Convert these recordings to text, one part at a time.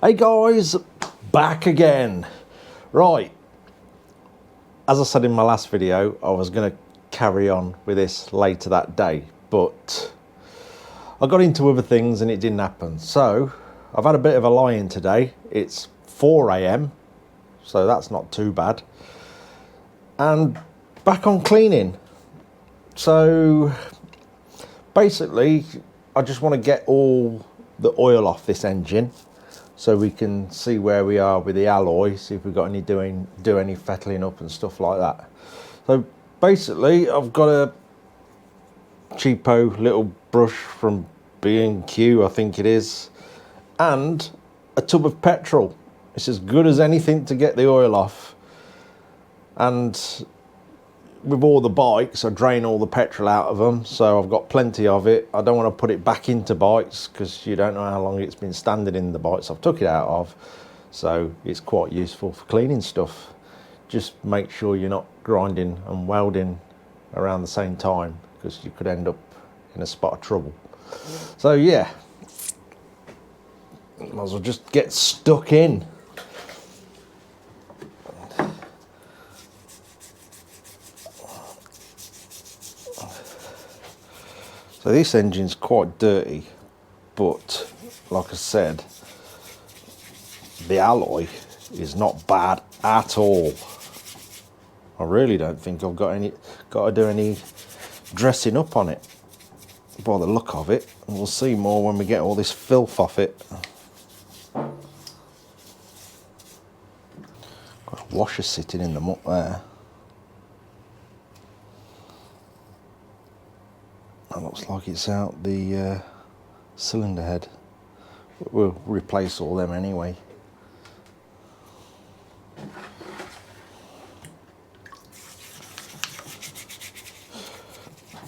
Hey guys, back again. Right, as I said in my last video, I was going to carry on with this later that day, but I got into other things and it didn't happen. So I've had a bit of a lie-in today. It's 4 AM, so that's not too bad. And back on cleaning. So basically, I just want to get all the oil off this engine, so we can see where we are with the alloy, see if we've got any do any fettling up and stuff like that. So basically, I've got a cheapo little brush from B&Q, I think it is, and a tub of petrol. It's as good as anything to get the oil off. And with all the bikes, I drain all the petrol out of them, so I've got plenty of it. I don't want to put it back into bikes because you don't know how long it's been standing in the bikes I've took it out of, so it's quite useful for cleaning stuff. Just make sure you're not grinding and welding around the same time, because you could end up in a spot of trouble. So yeah, might as well just get stuck in. So this engine's quite dirty, but like I said, the alloy is not bad at all. I really don't think I've got to do any dressing up on it by the look of it. And we'll see more when we get all this filth off it. Got a washer sitting in the muck there. That looks like it's out the cylinder head. We'll replace all them anyway.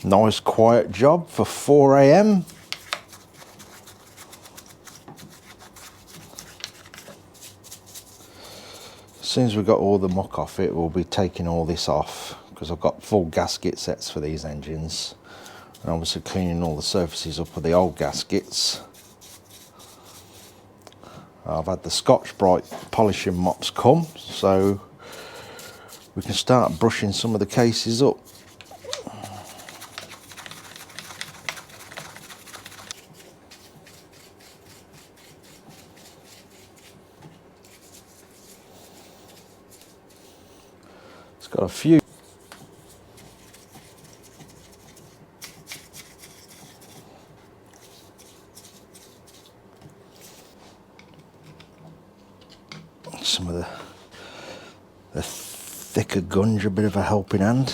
Nice quiet job for 4 AM. As soon as we've got all the muck off it, we'll be taking all this off, because I've got full gasket sets for these engines. And obviously cleaning all the surfaces up with the old gaskets. I've had the Scotch-Brite polishing mops come, so we can start brushing some of the cases up. It's got a few. Some of the thicker gunge, a bit of a helping hand.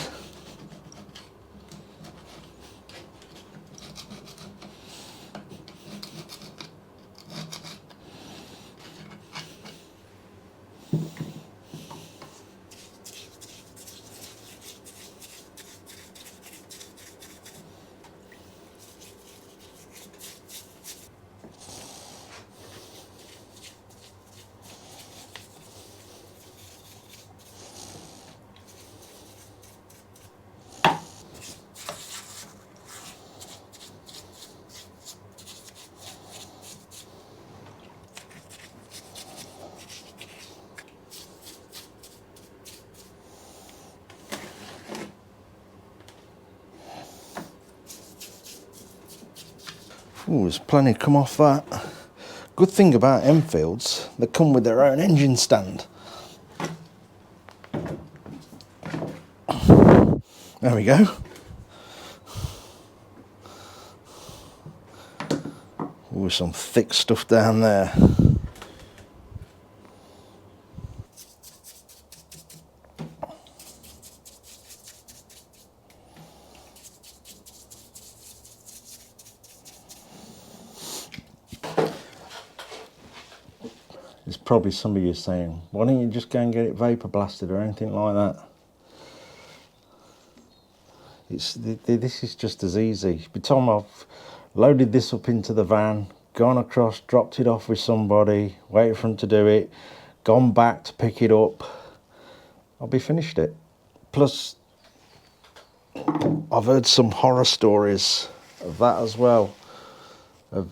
Ooh, there's plenty come off that. Good thing about Enfields, they come with their own engine stand. There we go. Ooh, some thick stuff down there. There's probably some of you saying, why don't you just go and get it vapor blasted or anything like that? This is just as easy. By the time I've loaded this up into the van, gone across, dropped it off with somebody, waited for them to do it, gone back to pick it up, I'll be finished it. Plus, I've heard some horror stories of that as well, of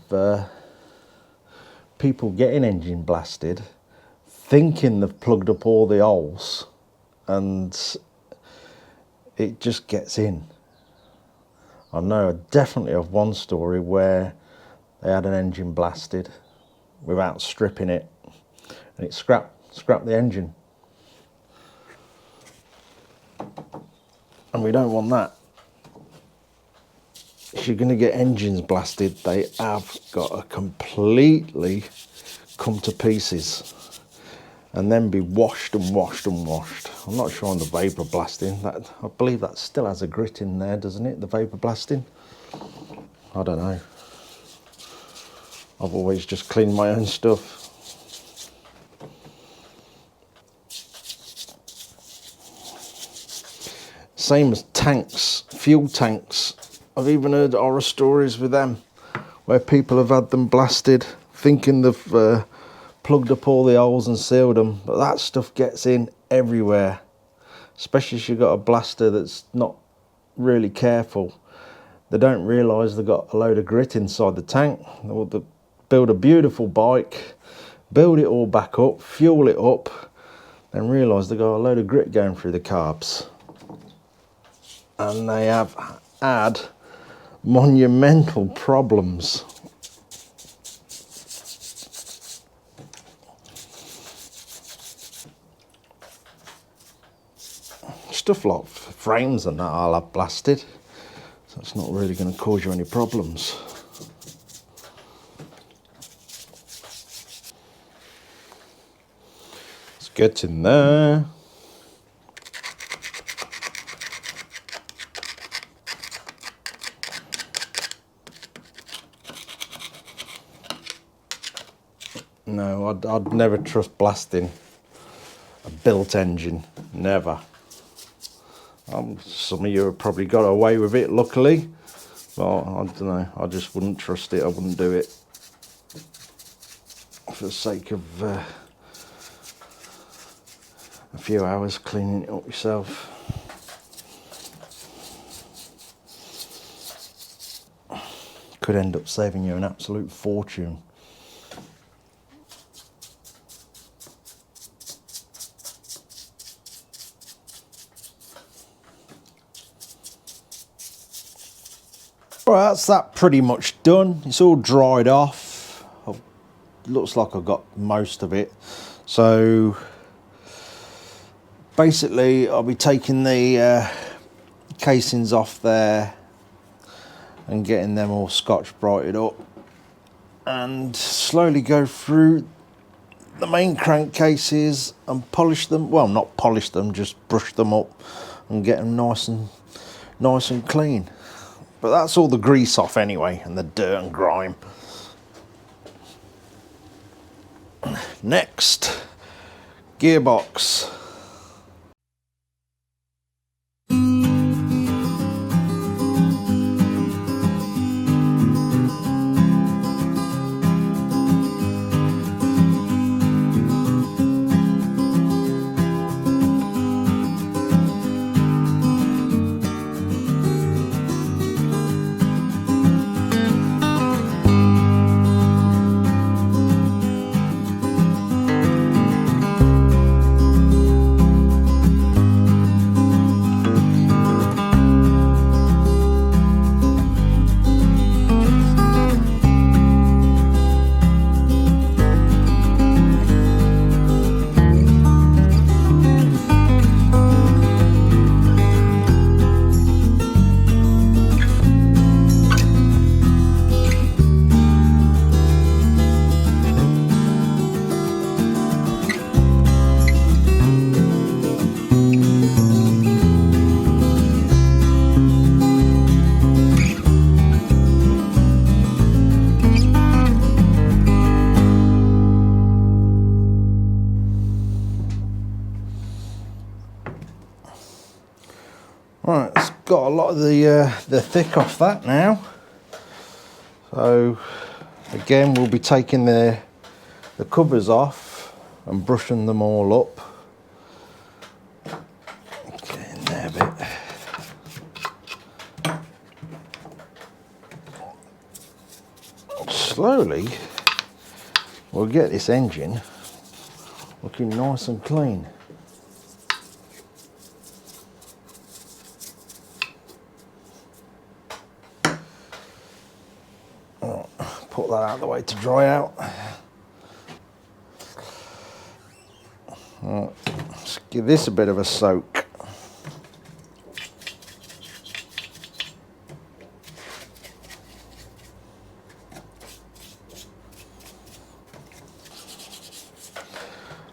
people getting engine blasted, thinking they've plugged up all the holes, and it just gets in. I know definitely of one story where they had an engine blasted without stripping it, and it scrapped the engine. And we don't want that. If you're going to get engines blasted, they have got to completely come to pieces and then be washed and washed and washed. I'm not sure on the vapor blasting. I believe that still has a grit in there, doesn't it? The vapor blasting? I don't know. I've always just cleaned my own stuff. Same as tanks, fuel tanks. I've even heard horror stories with them where people have had them blasted thinking they've plugged up all the holes and sealed them, but that stuff gets in everywhere, especially if you've got a blaster that's not really careful. They don't realise they've got a load of grit inside the tank. They build a beautiful bike, build it all back up, fuel it up, then realise they've got a load of grit going through the carbs. And they have had monumental problems. Stuff like frames and that I'll have blasted, so it's not really going to cause you any problems. Let's get in there. No, I'd never trust blasting a built engine, never. Some of you have probably got away with it, luckily. Well, I don't know, I just wouldn't trust it, I wouldn't do it. For the sake of a few hours cleaning it up yourself. Could end up saving you an absolute fortune. Right, that's that pretty much done. It's all dried off. Looks like I've got most of it. So basically I'll be taking the casings off there and getting them all Scotch Brighted up and slowly go through the main crankcases and polish them. Well, not polish them, just brush them up and get them nice and clean. But that's all the grease off anyway, and the dirt and grime. Next, gearbox. Right, it's got a lot of the thick off that now. So again, we'll be taking the covers off and brushing them all up. Get in there a bit. Slowly we'll get this engine looking nice and clean. Put that out of the way to dry out. Let's give this a bit of a soak.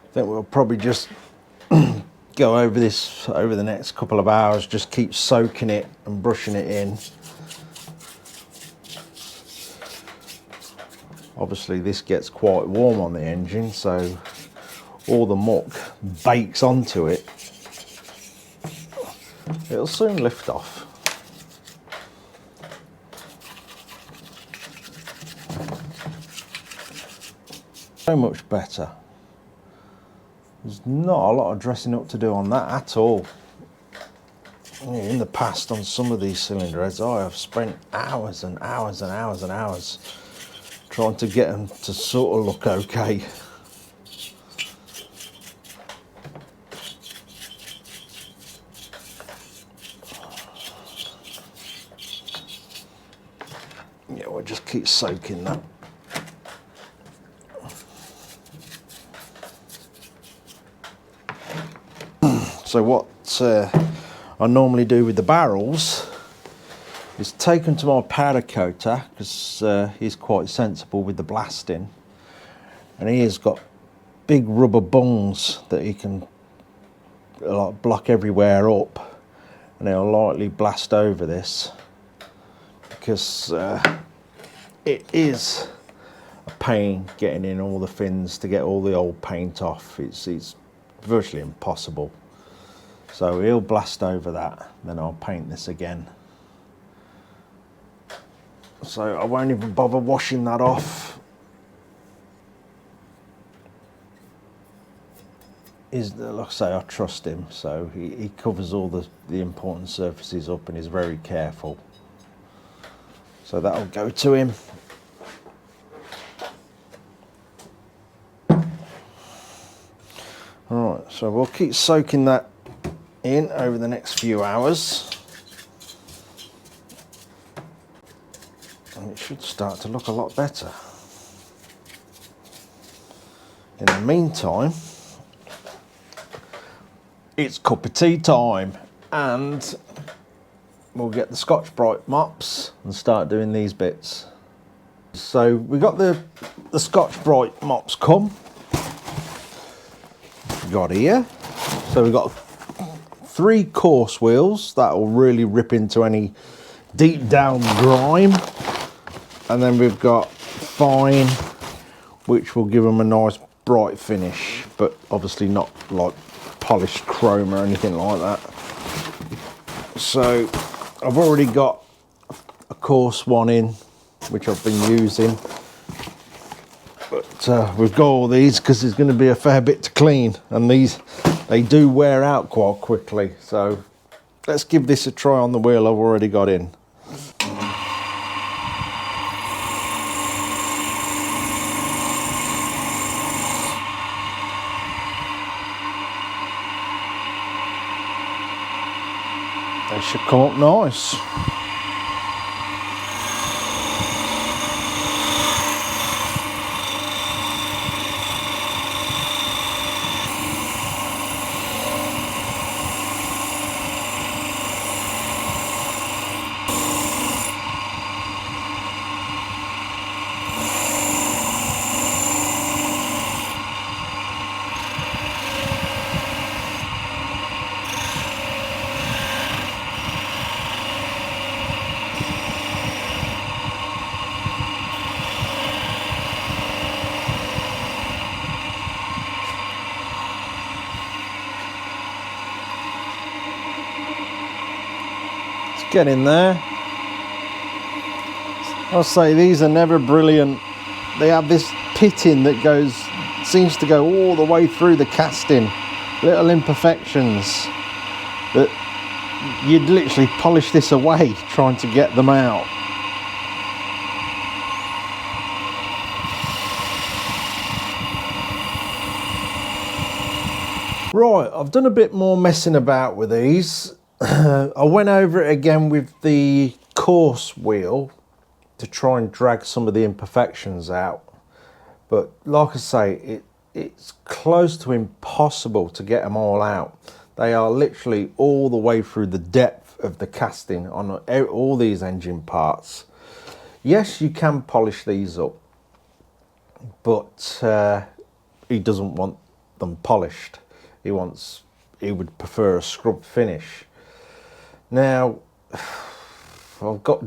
I think we'll probably just go over this over the next couple of hours, just keep soaking it and brushing it in. Obviously this gets quite warm on the engine, so all the muck bakes onto it. It'll soon lift off. So much better. There's not a lot of dressing up to do on that at all. In the past on some of these cylinder heads, I have spent hours and hours and hours and hours trying to get them to sort of look okay. Yeah, we'll just keep soaking that. So what I normally do with the barrels is take them to my powder coater, because he's quite sensible with the blasting, and he has got big rubber bungs that he can like block everywhere up, and he'll lightly blast over this, because it is a pain getting in all the fins to get all the old paint off. It's virtually impossible. So he'll blast over that, then I'll paint this again. So I won't even bother washing that off. Like I say, I trust him, so he covers all the important surfaces up and is very careful. So that'll go to him. Alright, so we'll keep soaking that in over the next few hours. And it should start to look a lot better. In the meantime, it's cup of tea time, and we'll get the Scotch-Brite mops and start doing these bits. So we got the Scotch-Brite mops come. Got here. So we've got 3 coarse wheels that will really rip into any deep down grime, and then we've got fine, which will give them a nice bright finish, but obviously not like polished chrome or anything like that. So I've already got a coarse one in, which I've been using, but we've got all these because there's going to be a fair bit to clean, and they do wear out quite quickly. So let's give this a try on the wheel I've already got in. They should come up nice. Get in there. I'll say these are never brilliant. They have this pitting that seems to go all the way through the casting. Little imperfections that you'd literally polish this away trying to get them out. Right, I've done a bit more messing about with these. I went over it again with the course wheel to try and drag some of the imperfections out. But like I say, it's close to impossible to get them all out. They are literally all the way through the depth of the casting on all these engine parts. Yes, you can polish these up, but he doesn't want them polished. He would prefer a scrub finish. Now, I've got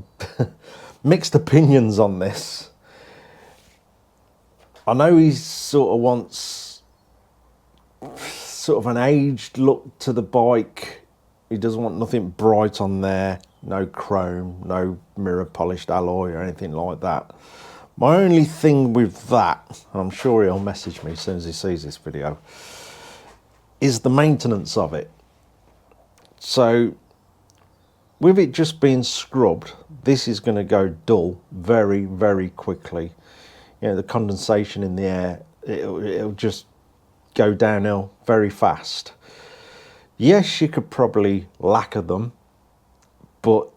mixed opinions on this. I know he sort of wants sort of an aged look to the bike. He doesn't want nothing bright on there, no chrome, no mirror polished alloy or anything like that. My only thing with that, and I'm sure he'll message me as soon as he sees this video, is the maintenance of it. So with it just being scrubbed, this is going to go dull very, very quickly. You know, the condensation in the air, it'll just go downhill very fast. Yes, you could probably lacquer them, but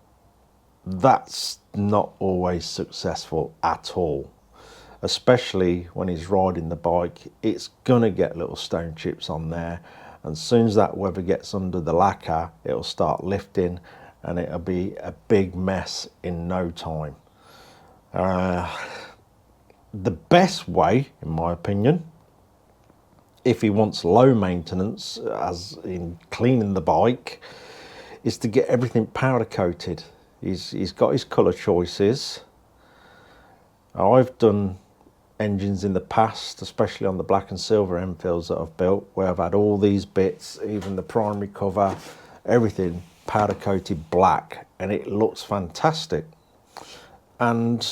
that's not always successful at all. Especially when he's riding the bike, it's gonna get little stone chips on there, and as soon as that weather gets under the lacquer, it'll start lifting and it'll be a big mess in no time. The best way, in my opinion, if he wants low maintenance, as in cleaning the bike, is to get everything powder coated. He's got his colour choices. I've done engines in the past, especially on the black and silver Enfields that I've built, where I've had all these bits, even the primary cover, everything powder coated black, and it looks fantastic. And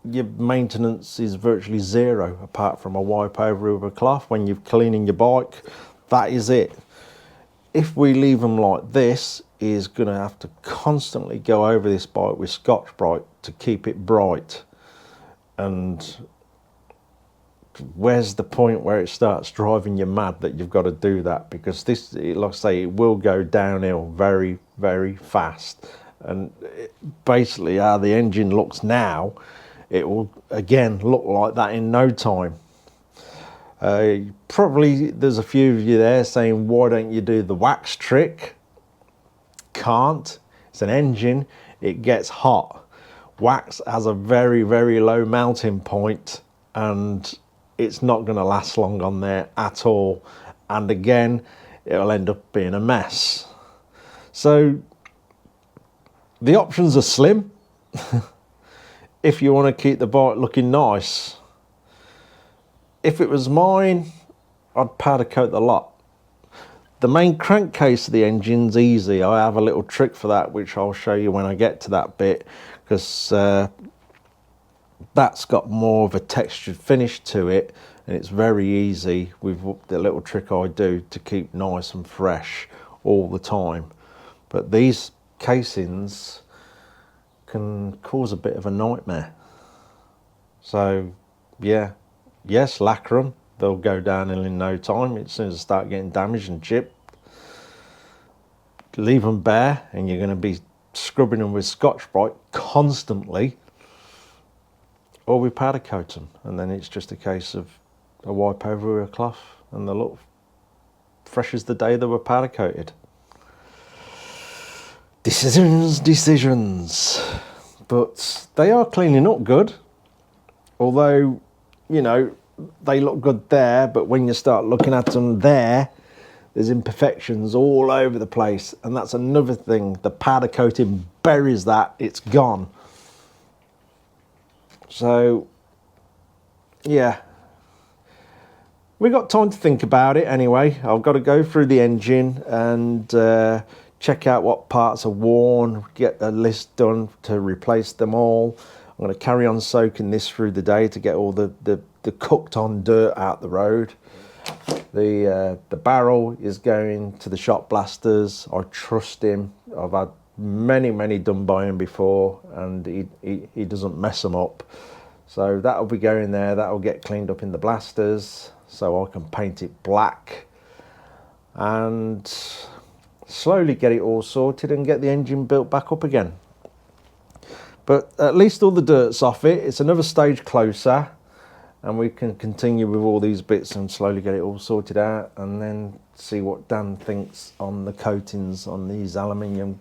your maintenance is virtually zero, apart from a wipe over with a cloth when you're cleaning your bike. That is it. If we leave them like this, he's going to have to constantly go over this bike with Scotch-Brite to keep it bright. And where's the point where it starts driving you mad that you've got to do that? Because this, like I say, it will go downhill very, very fast. And basically how the engine looks now, it will again look like that in no time. Probably there's a few of you there saying, why don't you do the wax trick? Can't. It's an engine, it gets hot. Wax has a very, very low melting point, and it's not going to last long on there at all. And again, it'll end up being a mess. So the options are slim if you want to keep the bike looking nice. If it was mine, I'd powder coat the lot. The main crankcase of the engine's easy. I have a little trick for that, which I'll show you when I get to that bit, because that's got more of a textured finish to it, and it's very easy with the little trick I do to keep nice and fresh all the time. But these casings can cause a bit of a nightmare. So yeah, yes, lacquer them, they'll go downhill in no time as soon as they start getting damaged and chipped. Leave them bare and you're going to be scrubbing them with Scotch-Brite constantly, or we powder coat them, and then it's just a case of a wipe over with a cloth and they look fresh as the day they were powder coated. Decisions, but they are cleaning up good. Although, you know, they look good there, but when you start looking at them there's imperfections all over the place, and that's another thing. The powder coating buries that, it's gone. So, yeah. We got time to think about it anyway. I've got to go through the engine and check out what parts are worn, get a list done to replace them all. I'm going to carry on soaking this through the day to get all the cooked on dirt out the road. The barrel is going to the shop blasters. I trust him. I've had many done by him before, and he doesn't mess them up. So that'll be going there. That'll get cleaned up in the blasters so I can paint it black. and slowly get it all sorted and get the engine built back up again. But at least all the dirt's off it. It's another stage closer, and we can continue with all these bits and slowly get it all sorted out, and then see what Dan thinks on the coatings on these aluminium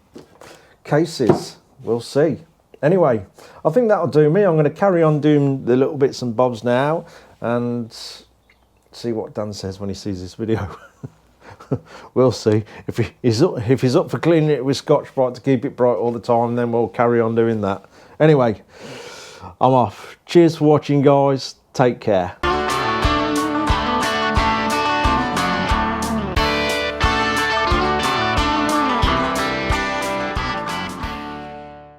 cases. We'll see. Anyway, I think that'll do me. I'm going to carry on doing the little bits and bobs now and see what Dan says when he sees this video. We'll see. If he's up for cleaning it with Scotch-Brite to keep it bright all the time, then we'll carry on doing that. Anyway, I'm off. Cheers for watching, guys. Take care.